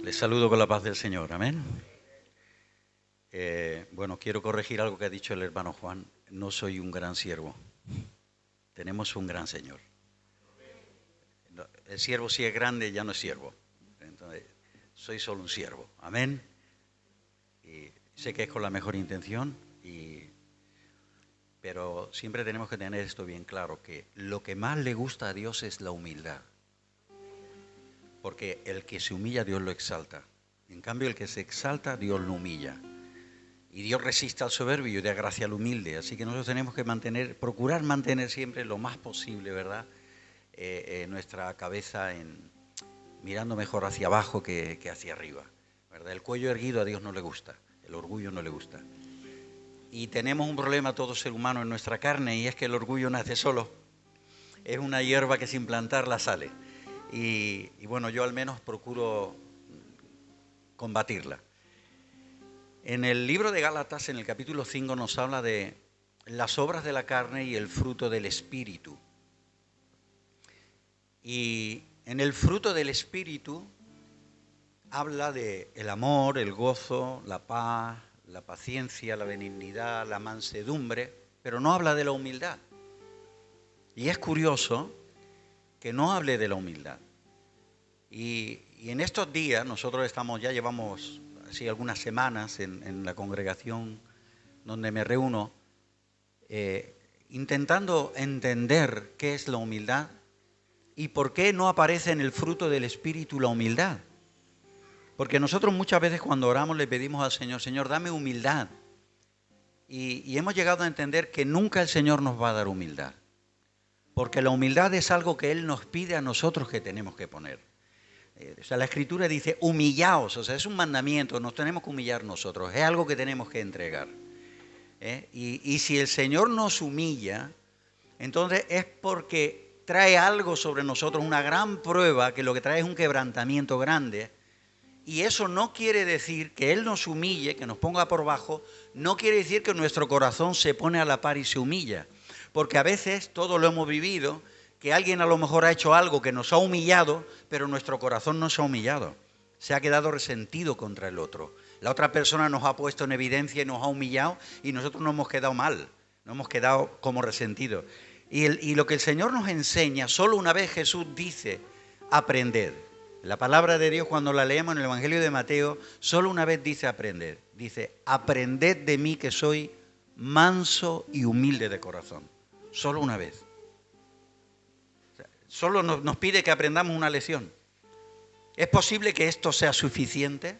Les saludo con la paz del Señor, amén. Bueno, quiero corregir algo que ha dicho el hermano Juan. No soy un gran siervo. Tenemos un gran Señor. El siervo, si es grande, ya no es siervo. Entonces, soy solo un siervo, amén. Y sé que es con la mejor intención, pero siempre tenemos que tener esto bien claro, que lo que más le gusta a Dios es la humildad. Porque el que se humilla, Dios lo exalta. En cambio, el que se exalta, Dios lo humilla. Y Dios resiste al soberbio y da gracia al humilde. Así que nosotros tenemos que procurar mantener siempre lo más posible, ¿verdad? Nuestra cabeza mirando mejor hacia abajo que hacia arriba, ¿verdad? El cuello erguido a Dios no le gusta, el orgullo no le gusta. Y tenemos un problema todo ser humano en nuestra carne, y es que el orgullo nace solo. Es una hierba que sin plantarla sale. Y bueno, yo al menos procuro combatirla. En el libro de Gálatas, en el capítulo 5, nos habla de las obras de la carne y el fruto del Espíritu. Y en el fruto del Espíritu habla de el amor, el gozo, la paz, la paciencia, la benignidad, la mansedumbre, pero no habla de la humildad. Y es curioso que no hable de la humildad. Y en estos días nosotros ya llevamos así algunas semanas en la congregación donde me reúno, intentando entender qué es la humildad y por qué no aparece en el fruto del Espíritu la humildad. Porque nosotros muchas veces cuando oramos le pedimos al Señor, Señor, dame humildad. Y hemos llegado a entender que nunca el Señor nos va a dar humildad. Porque la humildad es algo que Él nos pide a nosotros que tenemos que poner. O sea, la Escritura dice, humillaos, o sea, es un mandamiento, nos tenemos que humillar nosotros, es algo que tenemos que entregar. Y si el Señor nos humilla, entonces es porque trae algo sobre nosotros, una gran prueba, que lo que trae es un quebrantamiento grande, y eso no quiere decir que Él nos humille, que nos ponga por bajo, no quiere decir que nuestro corazón se pone a la par y se humilla, porque a veces todos lo hemos vivido, que alguien a lo mejor ha hecho algo que nos ha humillado, pero nuestro corazón no se ha humillado. Se ha quedado resentido contra el otro. La otra persona nos ha puesto en evidencia y nos ha humillado y nosotros nos hemos quedado mal, nos hemos quedado como resentidos. Y lo que el Señor nos enseña, solo una vez Jesús dice, aprended. La palabra de Dios cuando la leemos en el Evangelio de Mateo, solo una vez dice aprended. Dice, aprended de mí que soy manso y humilde de corazón. Solo una vez. Solo nos pide que aprendamos una lección. ¿Es posible que esto sea suficiente?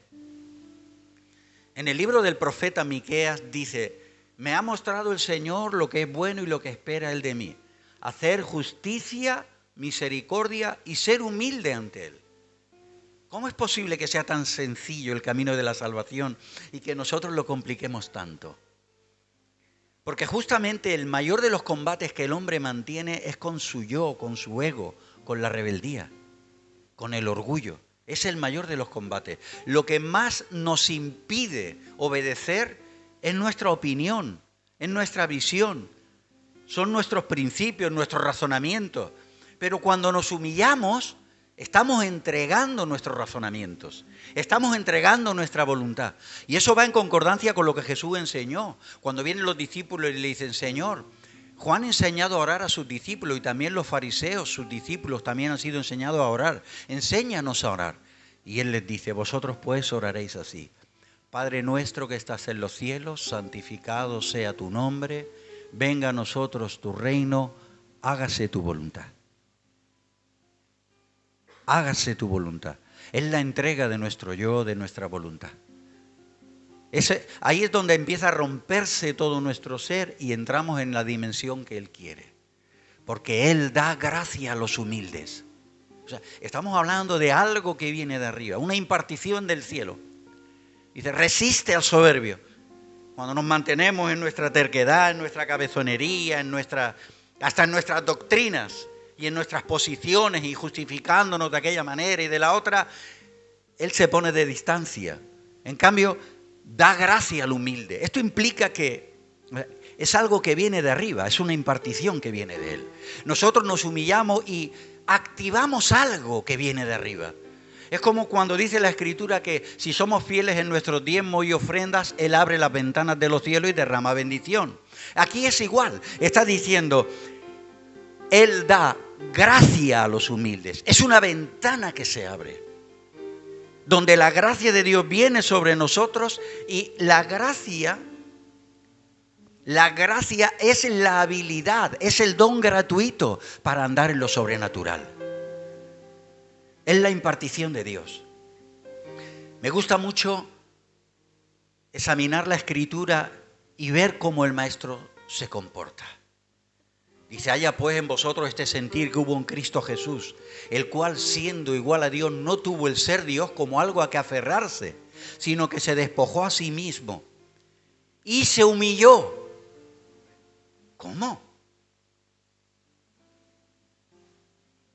En el libro del profeta Miqueas dice, me ha mostrado el Señor lo que es bueno y lo que espera Él de mí. Hacer justicia, misericordia y ser humilde ante Él. ¿Cómo es posible que sea tan sencillo el camino de la salvación y que nosotros lo compliquemos tanto? Porque justamente el mayor de los combates que el hombre mantiene es con su yo, con su ego, con la rebeldía, con el orgullo. Es el mayor de los combates. Lo que más nos impide obedecer es nuestra opinión, es nuestra visión, son nuestros principios, nuestros razonamientos. Pero cuando nos humillamos, estamos entregando nuestros razonamientos, estamos entregando nuestra voluntad. Y eso va en concordancia con lo que Jesús enseñó. Cuando vienen los discípulos y le dicen, Señor, Juan ha enseñado a orar a sus discípulos y también los fariseos, sus discípulos, también han sido enseñados a orar. Enséñanos a orar. Y Él les dice, vosotros pues oraréis así. Padre nuestro que estás en los cielos, santificado sea tu nombre, venga a nosotros tu reino, hágase tu voluntad. Hágase tu voluntad. Es la entrega de nuestro yo, de nuestra voluntad. Ahí es donde empieza a romperse todo nuestro ser y entramos en la dimensión que Él quiere. Porque Él da gracia a los humildes. O sea, estamos hablando de algo que viene de arriba, una impartición del cielo. Dice, resiste al soberbio. Cuando nos mantenemos en nuestra terquedad, en nuestra cabezonería, hasta en nuestras doctrinas y en nuestras posiciones y justificándonos de aquella manera y de la otra, Él se pone de distancia. En cambio, da gracia al humilde. Esto implica que es algo que viene de arriba, es una impartición que viene de Él. Nosotros nos humillamos y activamos algo que viene de arriba. Es como cuando dice la Escritura que si somos fieles en nuestros diezmos y ofrendas, Él abre las ventanas de los cielos y derrama bendición. Aquí es igual. Está diciendo, Él da gracia a los humildes. Es una ventana que se abre, donde la gracia de Dios viene sobre nosotros, y la gracia es la habilidad, es el don gratuito para andar en lo sobrenatural. Es la impartición de Dios. Me gusta mucho examinar la Escritura y ver cómo el Maestro se comporta. Dice, haya pues en vosotros este sentir que hubo en Cristo Jesús, el cual siendo igual a Dios no tuvo el ser Dios como algo a que aferrarse, sino que se despojó a sí mismo y se humilló. ¿Cómo?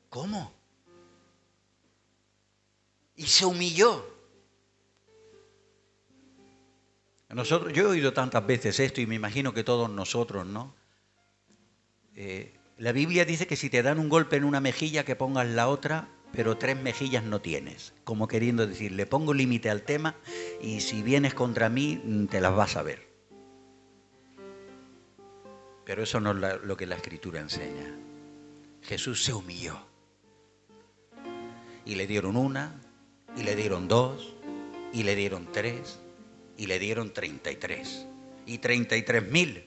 ¿Cómo? Y se humilló. Yo he oído tantas veces esto y me imagino que todos nosotros, ¿no? La Biblia dice que si te dan un golpe en una mejilla, que pongas la otra, pero 3 mejillas no tienes. Como queriendo decir, le pongo límite al tema y si vienes contra mí, te las vas a ver. Pero eso no es lo que la Escritura enseña. Jesús se humilló. Y le dieron 1, y le dieron 2, y le dieron 3, y le dieron 33. Y 33.000.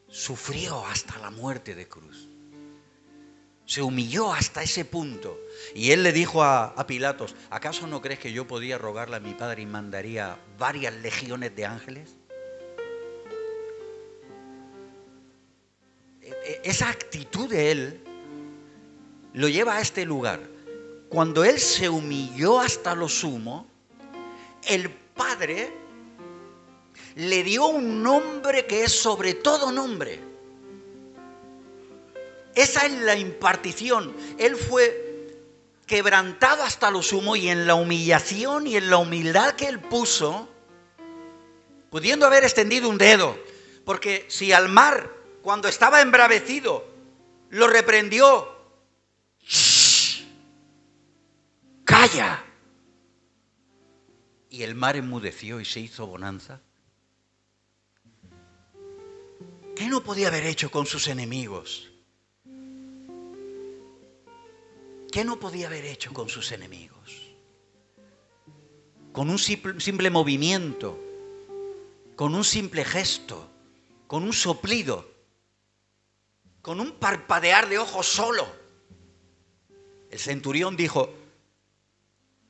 Sufrió hasta la muerte de cruz. Se humilló hasta ese punto. Y él le dijo a Pilatos, ¿acaso no crees que yo podía rogarle a mi padre y mandaría varias legiones de ángeles? Esa actitud de él lo lleva a este lugar. Cuando él se humilló hasta lo sumo, el Padre le dio un nombre que es sobre todo nombre. Esa es la impartición. Él fue quebrantado hasta lo sumo, y en la humillación y en la humildad que él puso, pudiendo haber extendido un dedo, porque si al mar, cuando estaba embravecido, lo reprendió, ¡shh! ¡Calla! Y el mar enmudeció y se hizo bonanza. ¿Qué no podía haber hecho con sus enemigos? ¿Qué no podía haber hecho con sus enemigos? Con un simple movimiento, con un simple gesto, con un soplido, con un parpadear de ojos solo. El centurión dijo,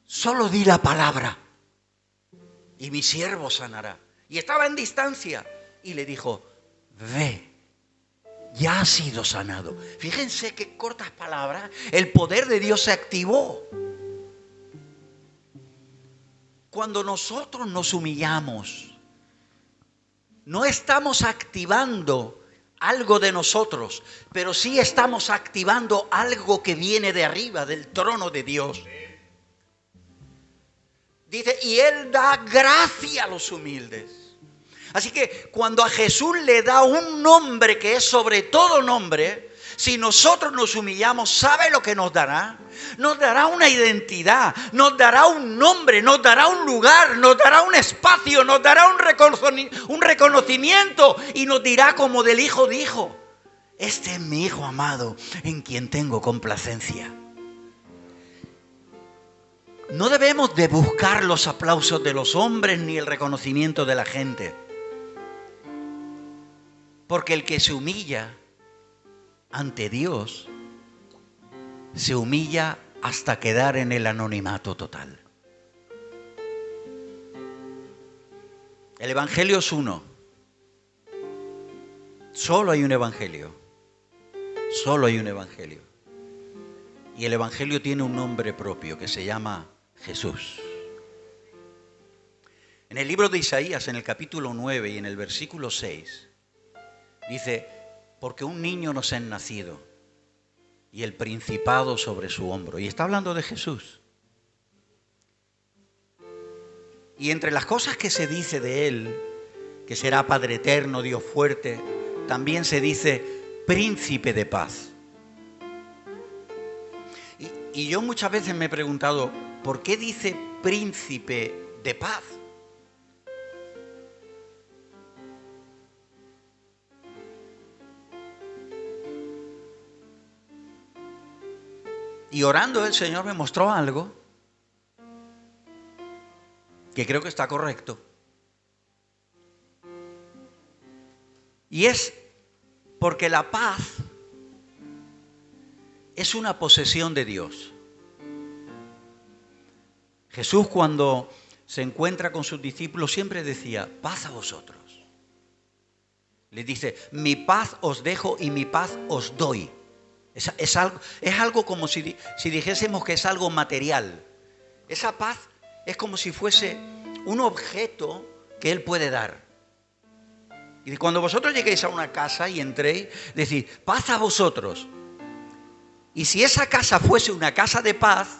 solo di la palabra y mi siervo sanará. Y estaba en distancia y le dijo, ve, ya has sido sanado. Fíjense qué cortas palabras. El poder de Dios se activó. Cuando nosotros nos humillamos, no estamos activando algo de nosotros, pero sí estamos activando algo que viene de arriba, del trono de Dios. Dice, y Él da gracia a los humildes. Así que cuando a Jesús le da un nombre que es sobre todo nombre, si nosotros nos humillamos, ¿sabe lo que nos dará? Nos dará una identidad, nos dará un nombre, nos dará un lugar, nos dará un espacio, nos dará un reconocimiento, y nos dirá como del Hijo dijo, este es mi Hijo amado en quien tengo complacencia. No debemos de buscar los aplausos de los hombres ni el reconocimiento de la gente. Porque el que se humilla ante Dios, se humilla hasta quedar en el anonimato total. El Evangelio es uno. Solo hay un Evangelio. Solo hay un Evangelio. Y el Evangelio tiene un nombre propio que se llama Jesús. En el libro de Isaías, en el capítulo 9 y en el versículo 6, dice, porque un niño nos es nacido y el principado sobre su hombro. Y está hablando de Jesús. Y entre las cosas que se dice de Él, que será Padre eterno, Dios fuerte, también se dice Príncipe de paz. Y yo muchas veces me he preguntado, ¿por qué dice príncipe de paz? Y orando el Señor me mostró algo que creo que está correcto. Y es porque la paz es una posesión de Dios. Jesús, cuando se encuentra con sus discípulos, siempre decía, paz a vosotros. Les dice, mi paz os dejo y mi paz os doy. Es algo como si dijésemos que es algo material. Esa paz es como si fuese un objeto que Él puede dar. Y cuando vosotros lleguéis a una casa y entréis, decís, paz a vosotros. Y si esa casa fuese una casa de paz,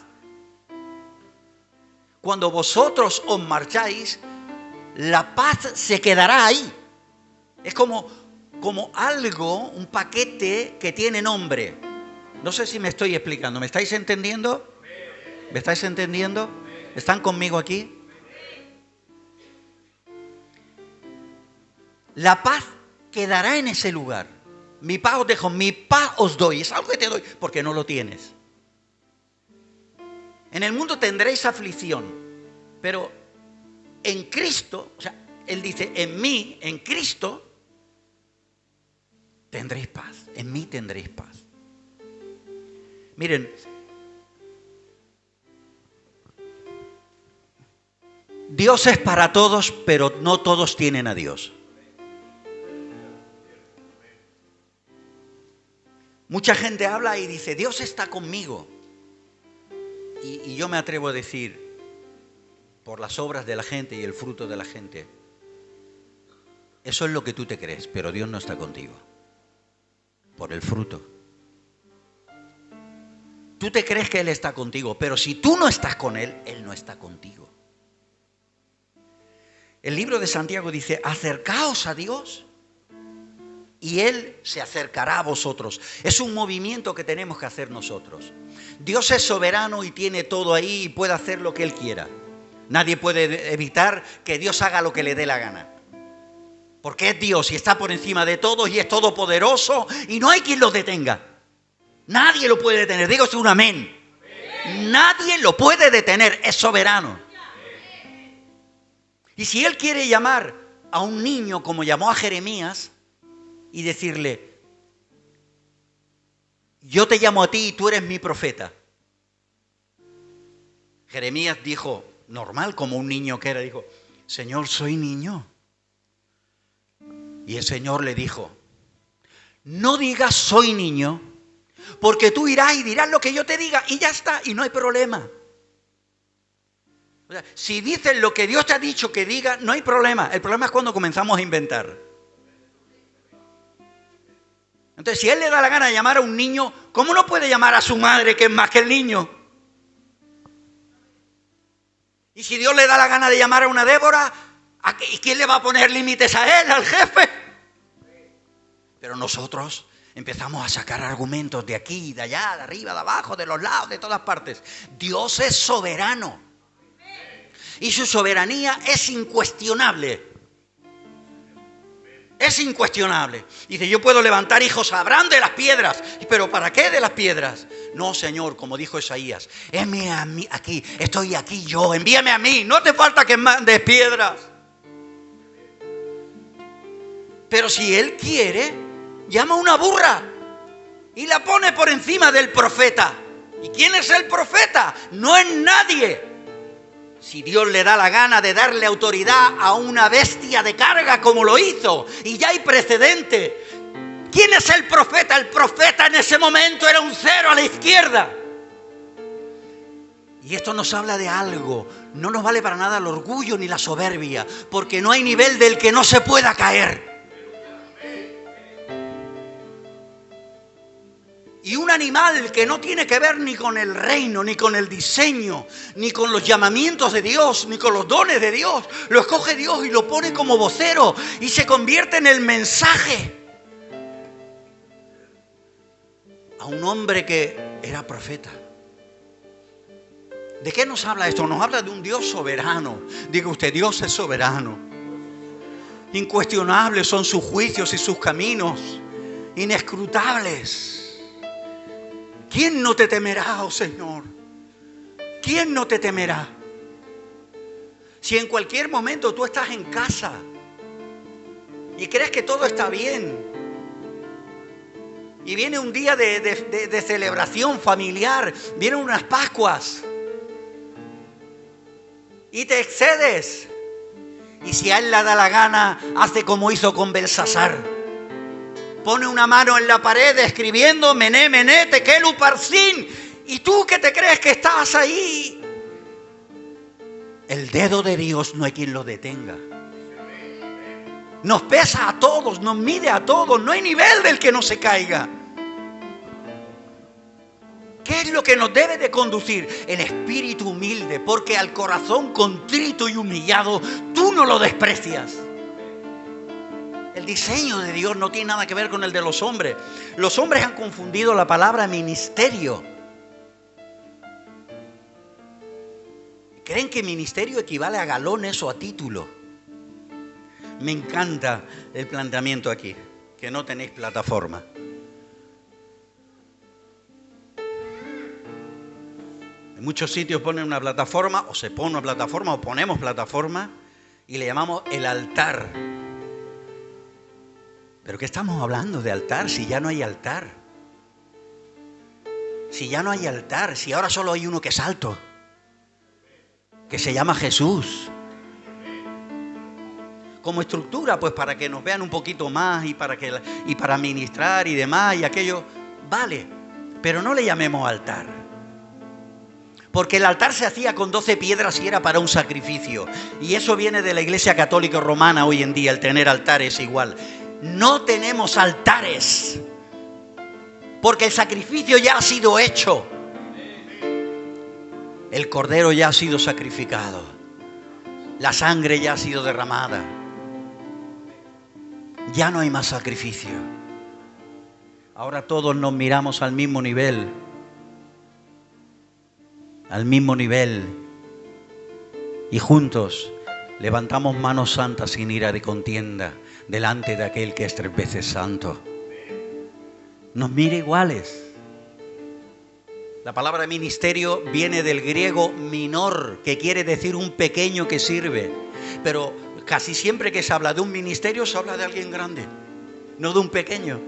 cuando vosotros os marcháis, la paz se quedará ahí. Es como algo, un paquete que tiene nombre. No sé si me estoy explicando. ¿Me estáis entendiendo? ¿Me estáis entendiendo? ¿Están conmigo aquí? La paz quedará en ese lugar. Mi paz os dejo, mi paz os doy. Es algo que te doy porque no lo tienes. En el mundo tendréis aflicción, pero en Cristo, o sea, Él dice, en mí, en Cristo, tendréis paz. En mí tendréis paz. Miren, Dios es para todos, pero no todos tienen a Dios. Mucha gente habla y dice, Dios está conmigo. Y yo me atrevo a decir, por las obras de la gente y el fruto de la gente, eso es lo que tú te crees, pero Dios no está contigo. Por el fruto. Tú te crees que Él está contigo, pero si tú no estás con Él, Él no está contigo. El libro de Santiago dice, acercaos a Dios y Él se acercará a vosotros. Es un movimiento que tenemos que hacer nosotros. Dios es soberano y tiene todo ahí y puede hacer lo que Él quiera. Nadie puede evitar que Dios haga lo que le dé la gana. Porque es Dios y está por encima de todos y es todopoderoso y no hay quien lo detenga. Nadie lo puede detener. Digo un amén. Nadie lo puede detener. Es soberano. Y si Él quiere llamar a un niño como llamó a Jeremías y decirle, yo te llamo a ti y tú eres mi profeta. Jeremías dijo, normal como un niño que era, dijo, Señor, soy niño. Y el Señor le dijo, no digas soy niño, porque tú irás y dirás lo que yo te diga y ya está, y no hay problema. O sea, si dices lo que Dios te ha dicho que diga, no hay problema. El problema es cuando comenzamos a inventar. Entonces, si Él le da la gana de llamar a un niño, ¿cómo no puede llamar a su madre, que es más que el niño? Y si Dios le da la gana de llamar a una Débora, ¿y quién le va a poner límites a Él, al jefe? Pero nosotros empezamos a sacar argumentos de aquí, de allá, de arriba, de abajo, de los lados, de todas partes. Dios es soberano. Y su soberanía es incuestionable. Es incuestionable. Dice, yo puedo levantar hijos a Abraham de las piedras. ¿Pero para qué de las piedras? No, Señor, como dijo Isaías, heme a mí aquí, estoy aquí yo, envíame a mí, no te falta que mandes piedras. Pero si Él quiere, llama a una burra y la pone por encima del profeta. ¿Y quién es el profeta? No es nadie. Si Dios le da la gana de darle autoridad a una bestia de carga como lo hizo, y ya hay precedente. ¿Quién es el profeta? El profeta en ese momento era un cero a la izquierda. Y esto nos habla de algo. No nos vale para nada el orgullo ni la soberbia, porque no hay nivel del que no se pueda caer. Y un animal que no tiene que ver ni con el reino, ni con el diseño, ni con los llamamientos de Dios, ni con los dones de Dios, lo escoge Dios y lo pone como vocero y se convierte en el mensaje a un hombre que era profeta. ¿De qué nos habla esto? Nos habla de un Dios soberano. Diga usted, Dios es soberano. Incuestionables son sus juicios y sus caminos, inescrutables. ¿Quién no te temerá, oh Señor? ¿Quién no te temerá? Si en cualquier momento tú estás en casa y crees que todo está bien, y viene un día de celebración familiar, vienen unas Pascuas, y te excedes, y si a él le da la gana, hace como hizo con Belsasar. Pone una mano en la pared escribiendo Mené, Mené, Tekel Uparsin. Y tú que te crees que estás ahí. El dedo de Dios no hay quien lo detenga. Nos pesa a todos, nos mide a todos. No hay nivel del que no se caiga. ¿Qué es lo que nos debe de conducir? El espíritu humilde, porque al corazón contrito y humillado tú no lo desprecias. El diseño de Dios no tiene nada que ver con el de los hombres. Los hombres han confundido la palabra ministerio. Creen que ministerio equivale a galones o a título. Me encanta el planteamiento aquí, que no tenéis plataforma. En muchos sitios ponen una plataforma, o se pone una plataforma, o ponemos plataforma, y le llamamos el altar. ¿Pero qué estamos hablando de altar si ya no hay altar? Si ya no hay altar, si ahora solo hay uno que es alto, que se llama Jesús. Como estructura, pues para que nos vean un poquito más y para ministrar y demás y aquello, vale, pero no le llamemos altar. Porque el altar se hacía con 12 piedras y era para un sacrificio. Y eso viene de la Iglesia Católica Romana hoy en día, el tener altares igual. No tenemos altares, porque el sacrificio ya ha sido hecho. El cordero ya ha sido sacrificado. La sangre ya ha sido derramada. Ya no hay más sacrificio. Ahora todos nos miramos al mismo nivel. Al mismo nivel. Y juntos levantamos manos santas sin ira de contienda delante de aquel que es 3 veces santo. Nos mira iguales. La palabra ministerio viene del griego minor, que quiere decir un pequeño que sirve. Pero casi siempre que se habla de un ministerio se habla de alguien grande, no de un pequeño.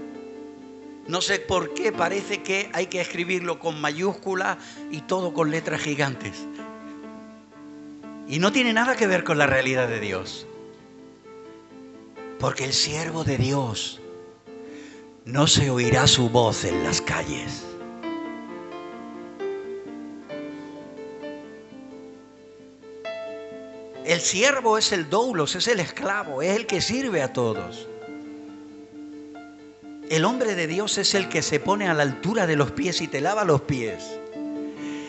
No sé por qué parece que hay que escribirlo con mayúsculas y todo con letras gigantes. Y no tiene nada que ver con la realidad de Dios. Porque el siervo de Dios no se oirá su voz en las calles. El siervo es el doulos, es el esclavo, es el que sirve a todos. El hombre de Dios es el que se pone a la altura de los pies y te lava los pies.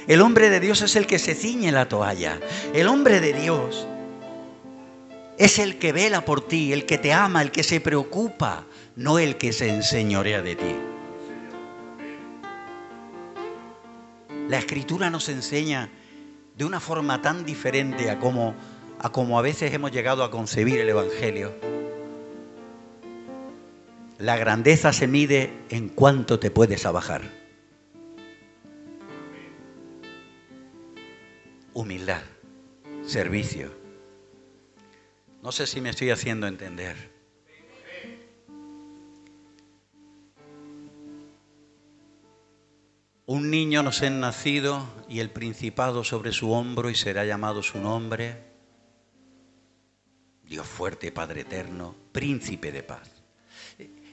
El hombre de Dios es el que se ciñe la toalla. El hombre de Dios es el que vela por ti, el que te ama, el que se preocupa, no el que se enseñorea de ti. La Escritura nos enseña de una forma tan diferente a como a veces hemos llegado a concebir el Evangelio. La grandeza se mide en cuánto te puedes abajar. Humildad, servicio. No sé si me estoy haciendo entender. Un niño nos es nacido y el principado sobre su hombro y será llamado su nombre. Dios fuerte, Padre eterno, príncipe de paz.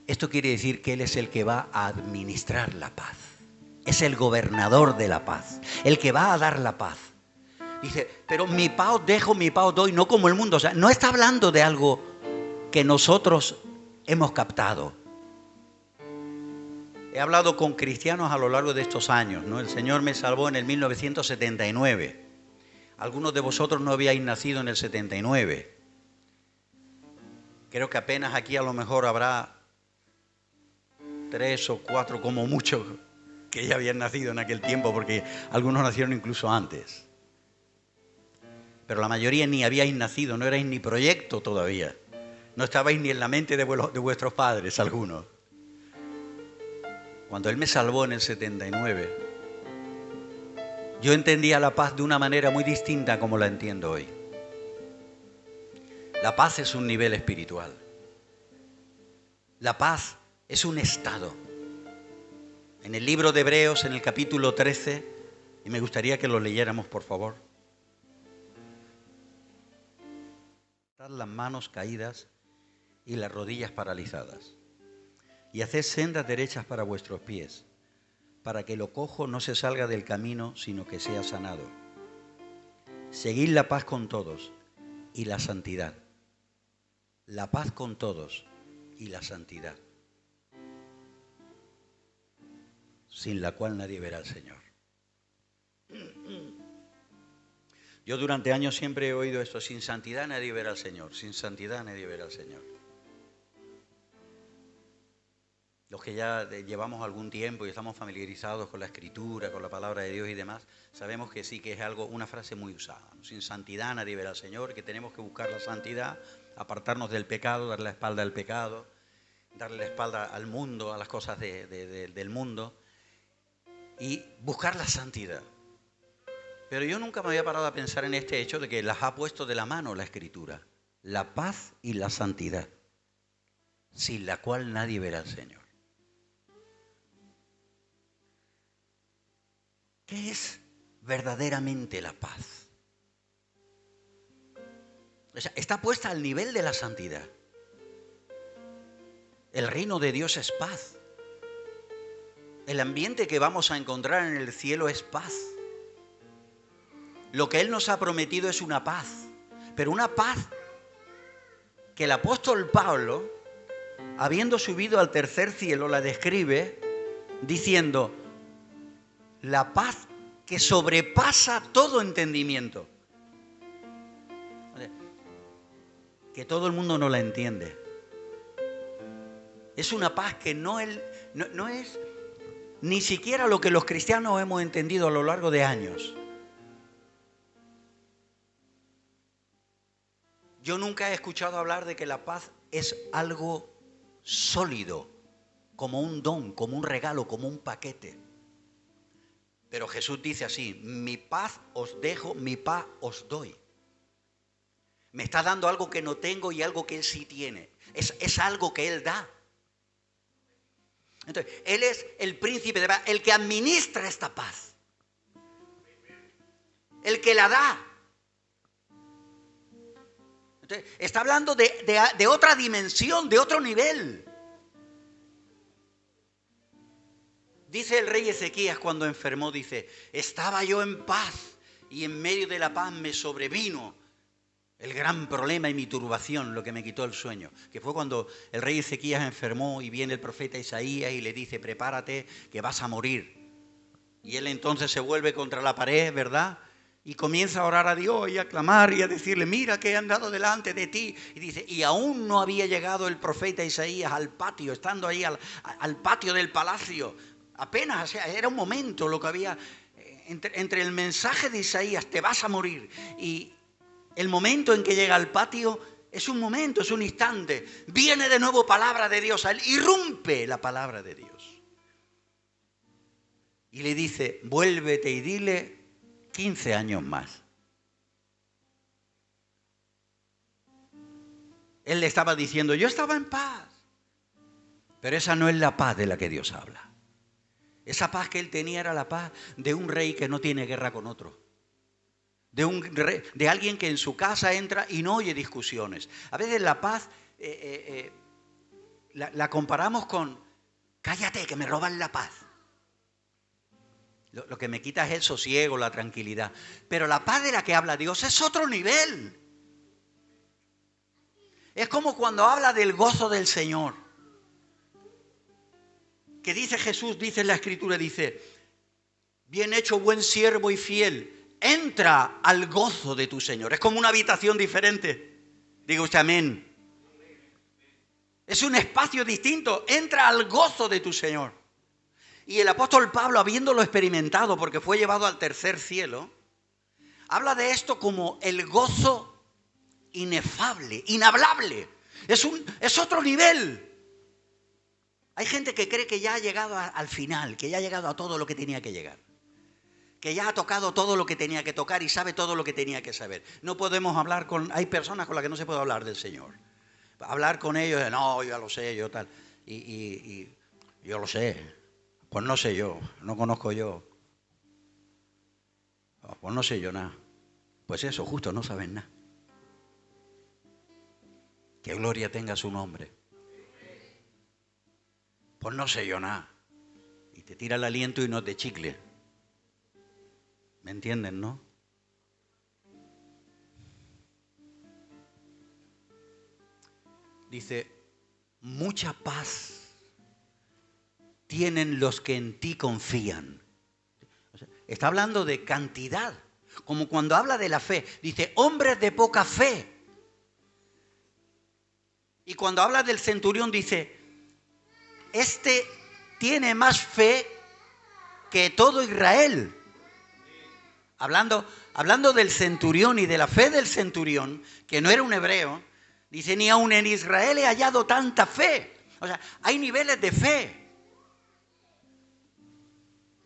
Esto quiere decir que Él es el que va a administrar la paz. Es el gobernador de la paz, el que va a dar la paz. Dice, pero mi paz dejo, mi paz doy, no como el mundo. O sea, no está hablando de algo que nosotros hemos captado. He hablado con cristianos a lo largo de estos años, ¿no? El Señor me salvó en el 1979. Algunos de vosotros no habíais nacido en el 79. Creo que apenas aquí a lo mejor habrá 3 o 4 como mucho que ya habían nacido en aquel tiempo, porque algunos nacieron incluso antes. pero la mayoría ni habíais nacido, no erais ni proyecto todavía. No estabais ni en la mente de vuestros padres algunos. Cuando Él me salvó en el 79, yo entendía la paz de una manera muy distinta a como la entiendo hoy. La paz es un nivel espiritual. La paz es un estado. En el libro de Hebreos, en el capítulo 13, y me gustaría que lo leyéramos, por favor. Las manos caídas y las rodillas paralizadas. Y haced sendas derechas para vuestros pies, para que lo cojo no se salga del camino, sino que sea sanado. Seguid la paz con todos y la santidad. La paz con todos y la santidad, sin la cual nadie verá al Señor. Yo durante años siempre he oído esto: sin santidad nadie verá al Señor, sin santidad nadie verá al Señor. Los que ya llevamos algún tiempo y estamos familiarizados con la Escritura, con la palabra de Dios y demás, sabemos que sí, que es una frase muy usada, ¿no? Sin santidad nadie verá al Señor, que tenemos que buscar la santidad, apartarnos del pecado, darle la espalda al pecado, darle la espalda al mundo, a las cosas del mundo, y buscar la santidad. Pero yo nunca me había parado a pensar en este hecho de que las ha puesto de la mano la Escritura. La paz y la santidad, sin la cual nadie verá al Señor. ¿Qué es verdaderamente la paz? O sea, está puesta al nivel de la santidad. El reino de Dios es paz. El ambiente que vamos a encontrar en el cielo es paz. Lo que Él nos ha prometido es una paz, pero una paz que el apóstol Pablo, habiendo subido al tercer cielo, la describe diciendo: la paz que sobrepasa todo entendimiento. Que todo el mundo no la entiende. Es una paz que no es ni siquiera lo que los cristianos hemos entendido a lo largo de años. Yo nunca he escuchado hablar de que la paz es algo sólido, como un don, como un regalo, como un paquete. Pero Jesús dice así: mi paz os dejo, mi paz os doy. Me está dando algo que no tengo y algo que Él sí tiene. Es algo que Él da. Entonces, Él es el príncipe de paz, el que administra esta paz. El que la da. Entonces, está hablando de otra dimensión, de otro nivel. Dice el rey Ezequías cuando enfermó, dice: estaba yo en paz y en medio de la paz me sobrevino el gran problema y mi turbación, lo que me quitó el sueño. Que fue cuando el rey Ezequías enfermó y viene el profeta Isaías y le dice: prepárate que vas a morir. Y él entonces se vuelve contra la pared, ¿verdad? Y comienza a orar a Dios y a clamar y a decirle: mira que he andado delante de ti. Y dice, y aún no había llegado el profeta Isaías al patio, estando ahí al patio del palacio. Apenas, o sea, era un momento lo que había entre el mensaje de Isaías: te vas a morir, y el momento en que llega al patio, es un momento, es un instante. Viene de nuevo palabra de Dios, irrumpe la palabra de Dios. Y le dice: vuélvete y dile 15 años más. Él le estaba diciendo: yo estaba en paz. Pero esa no es la paz de la que Dios habla. Esa paz que él tenía era la paz de un rey que no tiene guerra con otro. De alguien que en su casa entra y no oye discusiones. A veces la paz la comparamos con: cállate que me roban la paz. Lo que me quita es el sosiego, la tranquilidad. Pero la paz de la que habla Dios es otro nivel. Es como cuando habla del gozo del Señor. Que dice Jesús, dice en la Escritura, dice: bien hecho, buen siervo y fiel, entra al gozo de tu Señor. Es como una habitación diferente. Diga usted amén. Es un espacio distinto. Entra al gozo de tu Señor. Y el apóstol Pablo, habiéndolo experimentado, porque fue llevado al tercer cielo, habla de esto como el gozo inefable, inhablable. Es otro nivel. Hay gente que cree que ya ha llegado al final, que ya ha llegado a todo lo que tenía que llegar, que ya ha tocado todo lo que tenía que tocar y sabe todo lo que tenía que saber. No podemos hablar hay personas con las que no se puede hablar del Señor. Hablar con ellos, no, yo ya lo sé, yo tal. Y yo lo sé. Pues no sé yo, no conozco yo. Pues no sé yo nada. Pues eso, justo, no saben nada. Que gloria tenga su nombre. Pues no sé yo nada. Y te tira el aliento y no te chicle. ¿Me entienden, no? Dice, mucha paz tienen los que en ti confían. O sea, está hablando de cantidad. Como cuando habla de la fe. Dice, hombres de poca fe. Y cuando habla del centurión dice, este tiene más fe que todo Israel. Hablando del centurión y de la fe del centurión, que no era un hebreo, dice, ni aun en Israel he hallado tanta fe. O sea, hay niveles de fe.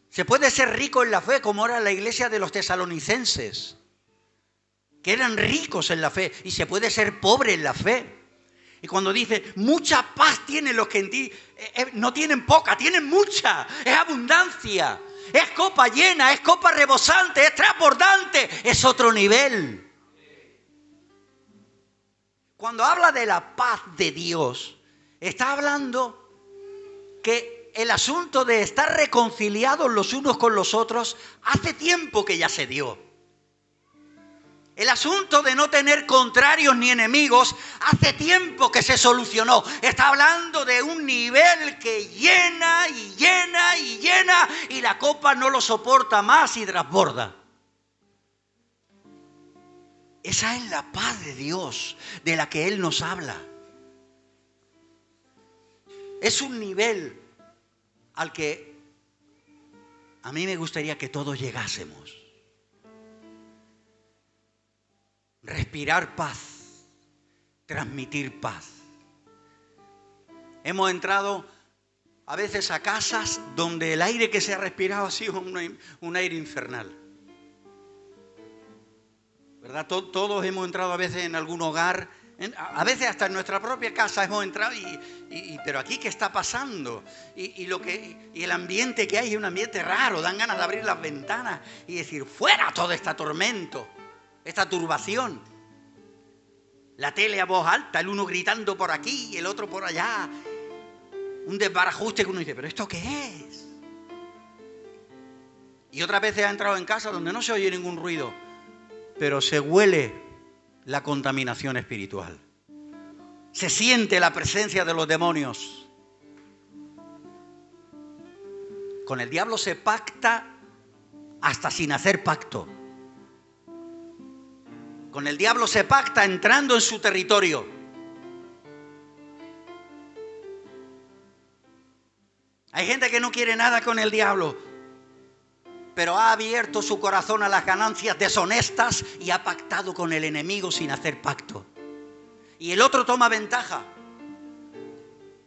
Se puede ser rico en la fe, como era la iglesia de los tesalonicenses, que eran ricos en la fe, y se puede ser pobre en la fe. Y cuando dice, mucha paz tienen los que en ti, no tienen poca, tienen mucha, es abundancia. Es copa llena, es copa rebosante, es transbordante, es otro nivel. Cuando habla de la paz de Dios, está hablando que el asunto de estar reconciliados los unos con los otros hace tiempo que ya se dio. El asunto de no tener contrarios ni enemigos hace tiempo que se solucionó. Está hablando de un nivel que llena y llena y llena y la copa no lo soporta más y transborda. Esa es la paz de Dios de la que Él nos habla. Es un nivel al que a mí me gustaría que todos llegásemos. Respirar paz, transmitir paz. Hemos entrado a veces a casas donde el aire que se ha respirado ha sido un aire infernal. ¿Verdad? Todos hemos entrado a veces en algún hogar, a veces hasta en nuestra propia casa hemos entrado pero aquí ¿qué está pasando? Y el ambiente que hay es un ambiente raro, dan ganas de abrir las ventanas y decir, fuera todo este tormento. Esta turbación, la tele a voz alta, el uno gritando por aquí y el otro por allá, un desbarajuste que uno dice, ¿pero esto qué es? Y otras veces ha entrado en casa donde no se oye ningún ruido, pero se huele la contaminación espiritual, se siente la presencia de los demonios. Con el diablo se pacta hasta sin hacer pacto. Con el diablo se pacta entrando en su territorio. Hay gente que no quiere nada con el diablo, pero ha abierto su corazón a las ganancias deshonestas y ha pactado con el enemigo sin hacer pacto. Y el otro toma ventaja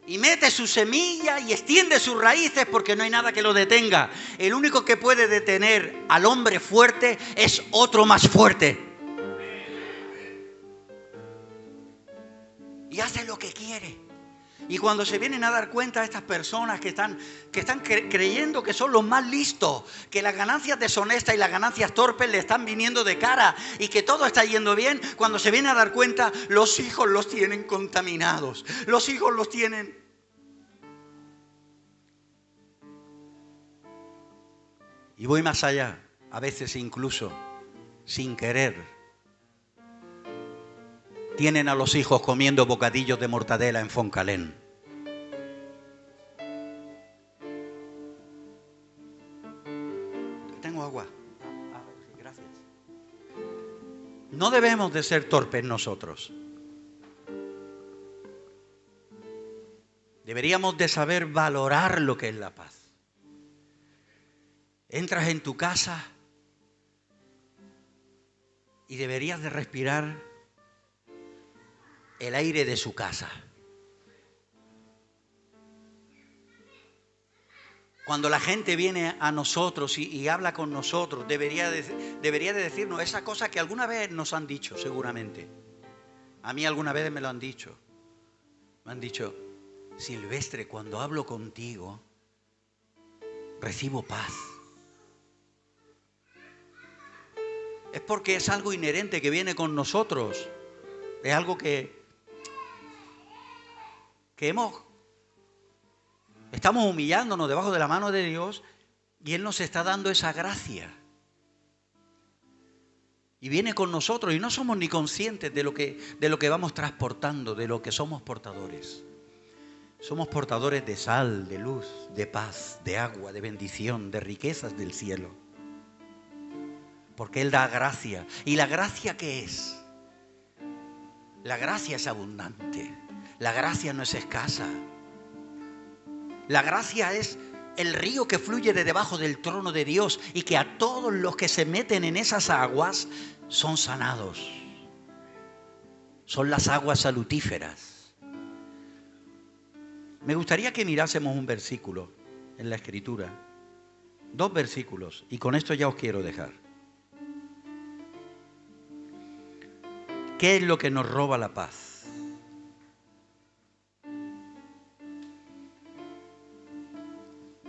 y mete su semilla y extiende sus raíces porque no hay nada que lo detenga. El único que puede detener al hombre fuerte es otro más fuerte. Y hace lo que quiere. Y cuando se vienen a dar cuenta estas personas que están creyendo que son los más listos, que las ganancias deshonestas y las ganancias torpes le están viniendo de cara y que todo está yendo bien, cuando se vienen a dar cuenta, los hijos los tienen contaminados. Los hijos los tienen. Y voy más allá, a veces incluso sin querer. Tienen a los hijos comiendo bocadillos de mortadela en Foncalén. Tengo agua. Gracias. No debemos de ser torpes nosotros. Deberíamos de saber valorar lo que es la paz. Entras en tu casa y deberías de respirar el aire de su casa. Cuando la gente viene a nosotros y habla con nosotros, debería de decirnos esa cosa que alguna vez nos han dicho, seguramente. A mí alguna vez me lo han dicho. Me han dicho, Silvestre, cuando hablo contigo, recibo paz. Es porque es algo inherente que viene con nosotros. Es algo que estamos humillándonos debajo de la mano de Dios y Él nos está dando esa gracia. Y viene con nosotros y no somos ni conscientes de lo que vamos transportando, de lo que somos portadores. Somos portadores de sal, de luz, de paz, de agua, de bendición, de riquezas del cielo. Porque Él da gracia. ¿Y la gracia qué es? La gracia es abundante. La gracia no es escasa. La gracia es el río que fluye de debajo del trono de Dios y que a todos los que se meten en esas aguas son sanados. Son las aguas salutíferas. Me gustaría que mirásemos un versículo en la Escritura. 2 versículos y con esto ya os quiero dejar. ¿Qué es lo que nos roba la paz?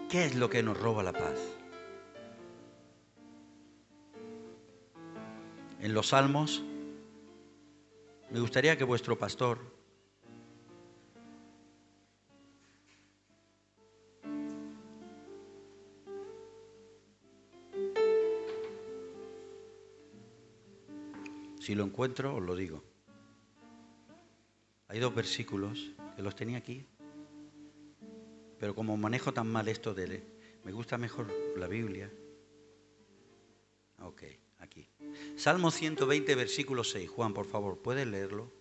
¿Qué es lo que nos roba la paz? En los Salmos, me gustaría que vuestro pastor si lo encuentro os lo digo. Hay 2 versículos que los tenía aquí. Pero como manejo tan mal esto me gusta mejor la Biblia. Ok, aquí. Salmo 120, versículo 6. Juan, por favor, ¿puedes leerlo?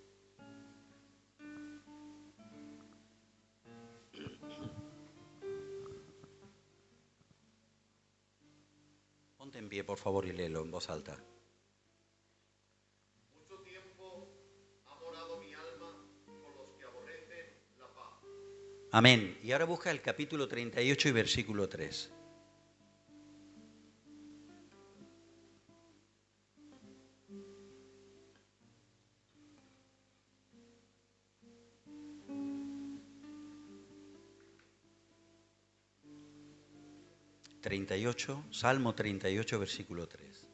Ponte en pie, por favor, y léelo en voz alta. Mucho tiempo ha morado mi alma con los que aborrecen la paz. Amén. Y ahora busca el capítulo 38 y versículo 3. Salmo 38, versículo 3.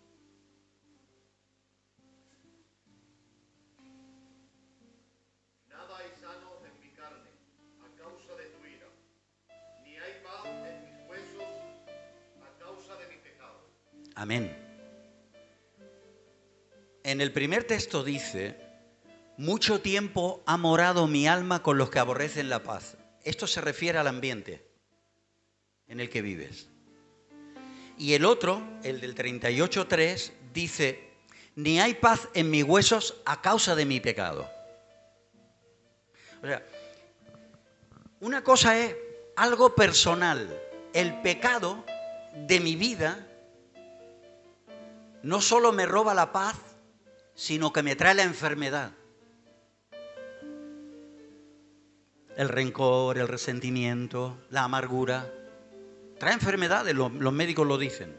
Nada hay sano en mi carne a causa de tu ira, ni hay paz en mis huesos a causa de mi pecado. Amén. En el primer texto dice, mucho tiempo ha morado mi alma con los que aborrecen la paz. Esto se refiere al ambiente en el que vives. Y el otro, el del 38.3, dice, ni hay paz en mis huesos a causa de mi pecado. O sea, una cosa es algo personal. El pecado de mi vida no solo me roba la paz, sino que me trae la enfermedad. El rencor, el resentimiento, la amargura. Trae enfermedades, los médicos lo dicen.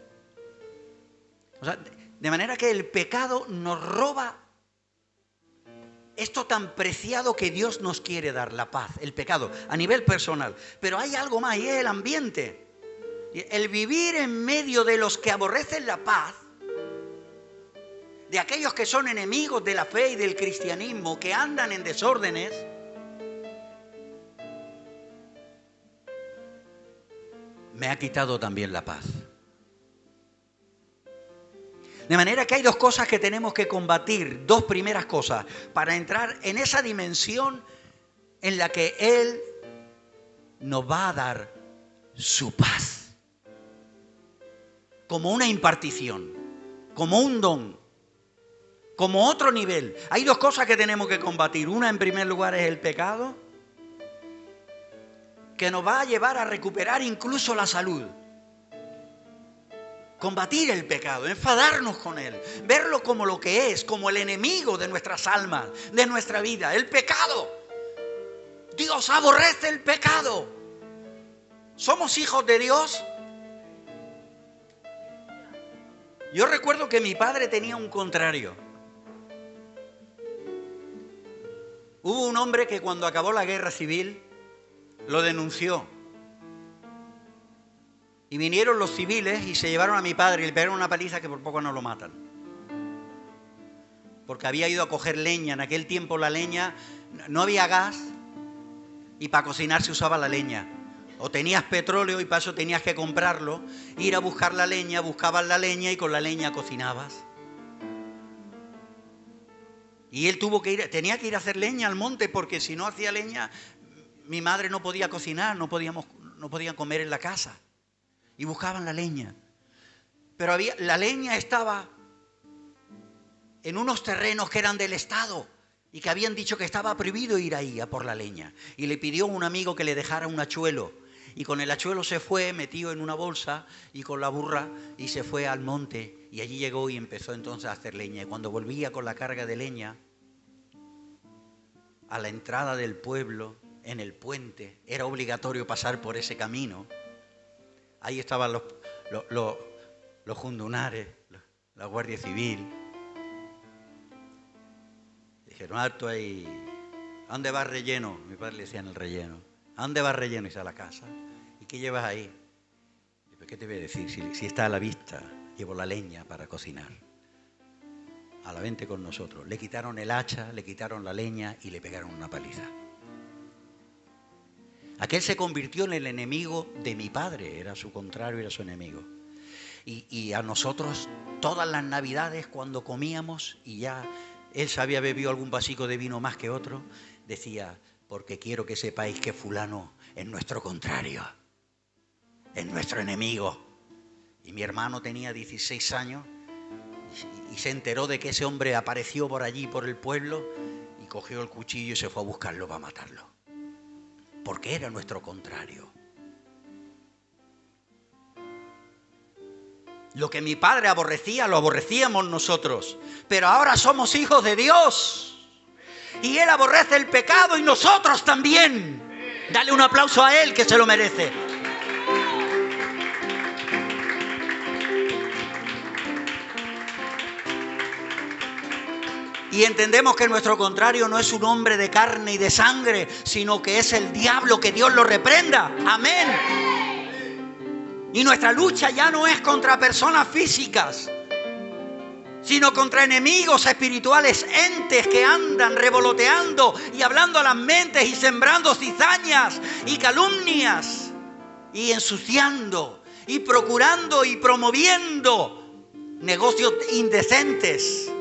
O sea, de manera que el pecado nos roba esto tan preciado que Dios nos quiere dar, la paz, el pecado, a nivel personal. Pero hay algo más, y es el ambiente. El vivir en medio de los que aborrecen la paz, de aquellos que son enemigos de la fe y del cristianismo, que andan en desórdenes, me ha quitado también la paz. De manera que hay 2 cosas que tenemos que combatir, 2 primeras cosas, para entrar en esa dimensión en la que Él nos va a dar su paz. Como una impartición, como un don, como otro nivel. Hay 2 cosas que tenemos que combatir. Una, en primer lugar, es el pecado, que nos va a llevar a recuperar incluso la salud. Combatir el pecado, enfadarnos con él, verlo como lo que es, como el enemigo de nuestras almas, de nuestra vida, el pecado. Dios aborrece el pecado. ¿Somos hijos de Dios? Yo recuerdo que mi padre tenía un contrario. Hubo un hombre que cuando acabó la guerra civil lo denunció. Y vinieron los civiles y se llevaron a mi padre y le pegaron una paliza que por poco no lo matan. Porque había ido a coger leña. En aquel tiempo la leña, no había gas y para cocinar se usaba la leña. O tenías petróleo y para eso tenías que comprarlo, ir a buscar la leña, buscabas la leña y con la leña cocinabas. Y él tenía que ir a hacer leña al monte porque si no hacía leña, mi madre no podía cocinar, no podían comer en la casa. Y buscaban la leña. Pero la leña estaba en unos terrenos que eran del Estado y que habían dicho que estaba prohibido ir ahí a por la leña. Y le pidió a un amigo que le dejara un hachuelo. Y con el hachuelo se fue, metido en una bolsa y con la burra y se fue al monte. Y allí llegó y empezó entonces a hacer leña. Y cuando volvía con la carga de leña, a la entrada del pueblo, en el puente, era obligatorio pasar por ese camino. Ahí estaban los jundunares, la Guardia Civil. Dijeron, alto ahí, ¿a dónde va relleno? Mi padre le decía en el relleno. ¿A dónde va relleno? Y dice, a la casa. ¿Y qué llevas ahí? Y, ¿qué te voy a decir? Si está a la vista, llevo la leña para cocinar. A la vente con nosotros. Le quitaron el hacha, le quitaron la leña y le pegaron una paliza. Aquel se convirtió en el enemigo de mi padre, era su contrario, era su enemigo. Y a nosotros, todas las navidades, cuando comíamos, y ya él se había bebido algún vasico de vino más que otro, decía, porque quiero que sepáis que fulano es nuestro contrario, es nuestro enemigo. Y mi hermano tenía 16 años y se enteró de que ese hombre apareció por allí, por el pueblo, y cogió el cuchillo y se fue a buscarlo para matarlo. Porque era nuestro contrario. Lo que mi padre aborrecía, lo aborrecíamos nosotros. Pero ahora somos hijos de Dios. Y Él aborrece el pecado y nosotros también. Dale un aplauso a Él, que se lo merece. Y entendemos que nuestro contrario no es un hombre de carne y de sangre, sino que es el diablo, que Dios lo reprenda. Amén. Y nuestra lucha ya no es contra personas físicas, sino contra enemigos espirituales, entes que andan revoloteando y hablando a las mentes y sembrando cizañas y calumnias y ensuciando y procurando y promoviendo negocios indecentes.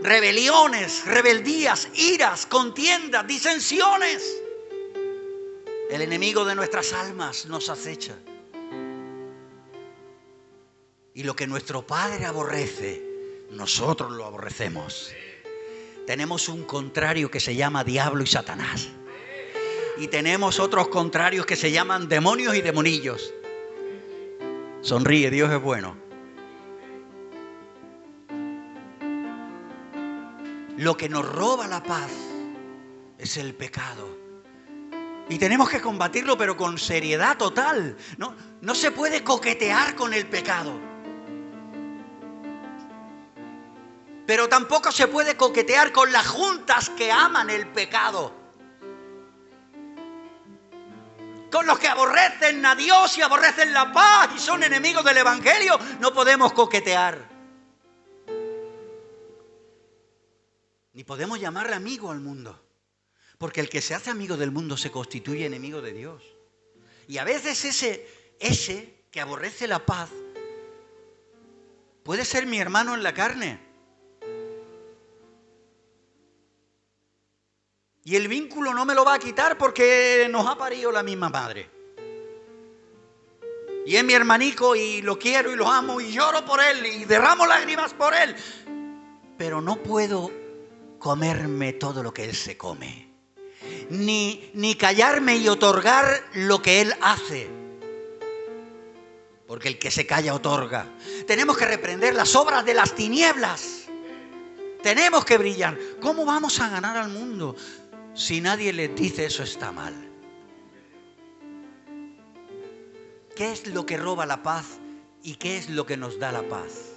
Rebeliones, rebeldías, iras, contiendas, disensiones. El enemigo de nuestras almas nos acecha. Y lo que nuestro Padre aborrece, nosotros lo aborrecemos. Tenemos un contrario que se llama diablo y Satanás. Y tenemos otros contrarios que se llaman demonios y demonillos. Sonríe, Dios es bueno. Lo que nos roba la paz es el pecado. Y tenemos que combatirlo, pero con seriedad total. No se puede coquetear con el pecado. Pero tampoco se puede coquetear con las juntas que aman el pecado. Con los que aborrecen a Dios y aborrecen la paz y son enemigos del Evangelio, no podemos coquetear. Ni podemos llamarle amigo al mundo. Porque el que se hace amigo del mundo se constituye enemigo de Dios. Y a veces ese que aborrece la paz puede ser mi hermano en la carne. Y el vínculo no me lo va a quitar porque nos ha parido la misma madre. Y es mi hermanico y lo quiero y lo amo y lloro por él y derramo lágrimas por él. Pero no puedo comerme todo lo que él se come. Ni callarme y otorgar lo que él hace. porque el que se calla otorga. Tenemos que reprender las obras de las tinieblas. Tenemos que brillar. ¿Cómo vamos a ganar al mundo si nadie les dice eso está mal? ¿Qué es lo que roba la paz y qué es lo que nos da la paz?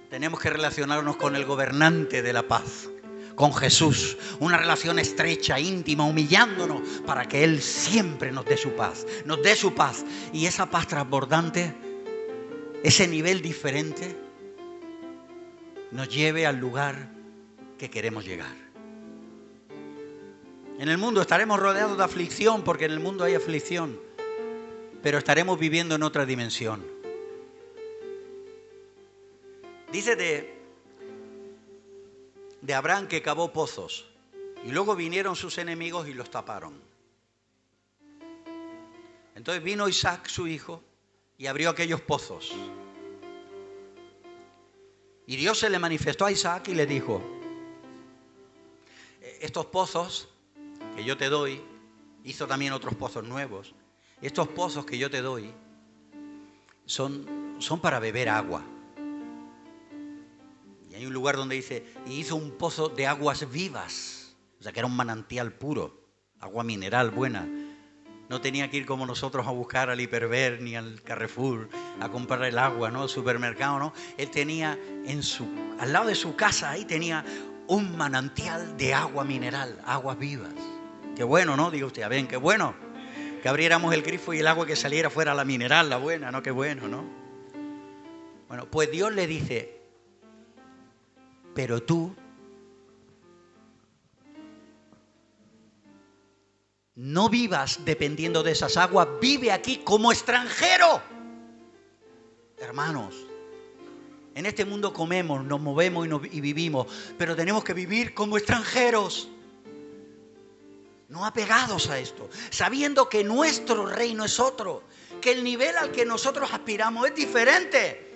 Tenemos que relacionarnos con el gobernante de la paz, con Jesús. Una relación estrecha, íntima, humillándonos para que Él siempre nos dé su paz. Nos dé su paz. Y esa paz transbordante, ese nivel diferente, nos lleve al lugar que queremos llegar. En el mundo estaremos rodeados de aflicción, porque en el mundo hay aflicción, pero estaremos viviendo en otra dimensión. Dice de Abraham que cavó pozos y luego vinieron sus enemigos y los taparon. Entonces vino Isaac, su hijo, y abrió aquellos pozos. Y Dios se le manifestó a Isaac y le dijo: estos pozos que yo te doy, hizo también otros pozos nuevos. Estos pozos que yo te doy son para beber agua. Y hay un lugar donde dice, y hizo un pozo de aguas vivas. O sea, que era un manantial puro, agua mineral buena. No tenía que ir como nosotros a buscar al Hiperver ni al Carrefour a comprar el agua, ¿no? Al supermercado, ¿no? Él tenía al lado de su casa, ahí tenía un manantial de agua mineral, aguas vivas. Qué bueno, ¿no? Diga usted, ven, qué bueno. Que abriéramos el grifo y el agua que saliera fuera la mineral, la buena, ¿no? Qué bueno, ¿no? Bueno, pues Dios le dice, pero tú no vivas dependiendo de esas aguas, vive aquí como extranjero. Hermanos, en este mundo comemos, nos movemos y vivimos, pero tenemos que vivir como extranjeros. No apegados a esto, sabiendo que nuestro reino es otro, que el nivel al que nosotros aspiramos es diferente.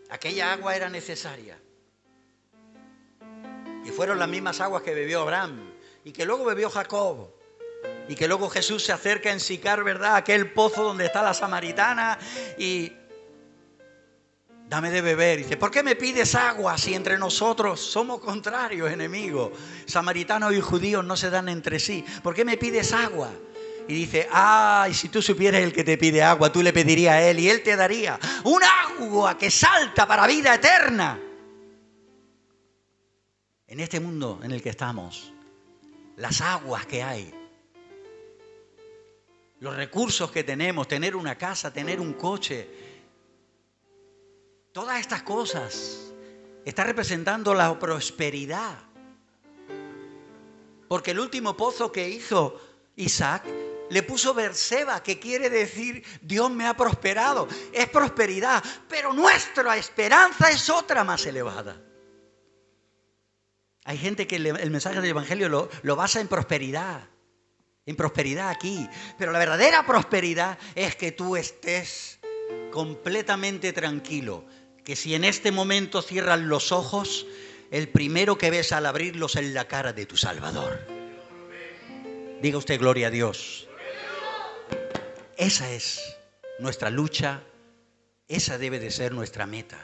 Aquella agua era necesaria. Y fueron las mismas aguas que bebió Abraham y que luego bebió Jacob. Y que luego Jesús se acerca en Sicar, ¿verdad? Aquel pozo donde está la samaritana y dame de beber. Y dice, ¿por qué me pides agua si entre nosotros somos contrarios, enemigos? Samaritanos y judíos no se dan entre sí. ¿Por qué me pides agua? Y dice, y si tú supieras el que te pide agua, tú le pedirías a él y él te daría un agua que salta para vida eterna. En este mundo en el que estamos, las aguas que hay, los recursos que tenemos, tener una casa, tener un coche, todas estas cosas están representando la prosperidad. Porque el último pozo que hizo Isaac le puso Berseba, que quiere decir Dios me ha prosperado. Es prosperidad, pero nuestra esperanza es otra más elevada. Hay gente que el mensaje del Evangelio lo basa en prosperidad aquí. Pero la verdadera prosperidad es que tú estés completamente tranquilo. Que si en este momento cierras los ojos, el primero que ves al abrirlos es la cara de tu Salvador. Diga usted gloria a Dios. Esa es nuestra lucha, esa debe de ser nuestra meta.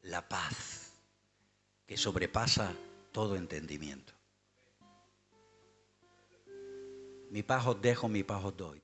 La paz que sobrepasa todo entendimiento. Mi paz os dejo, mi paz os doy.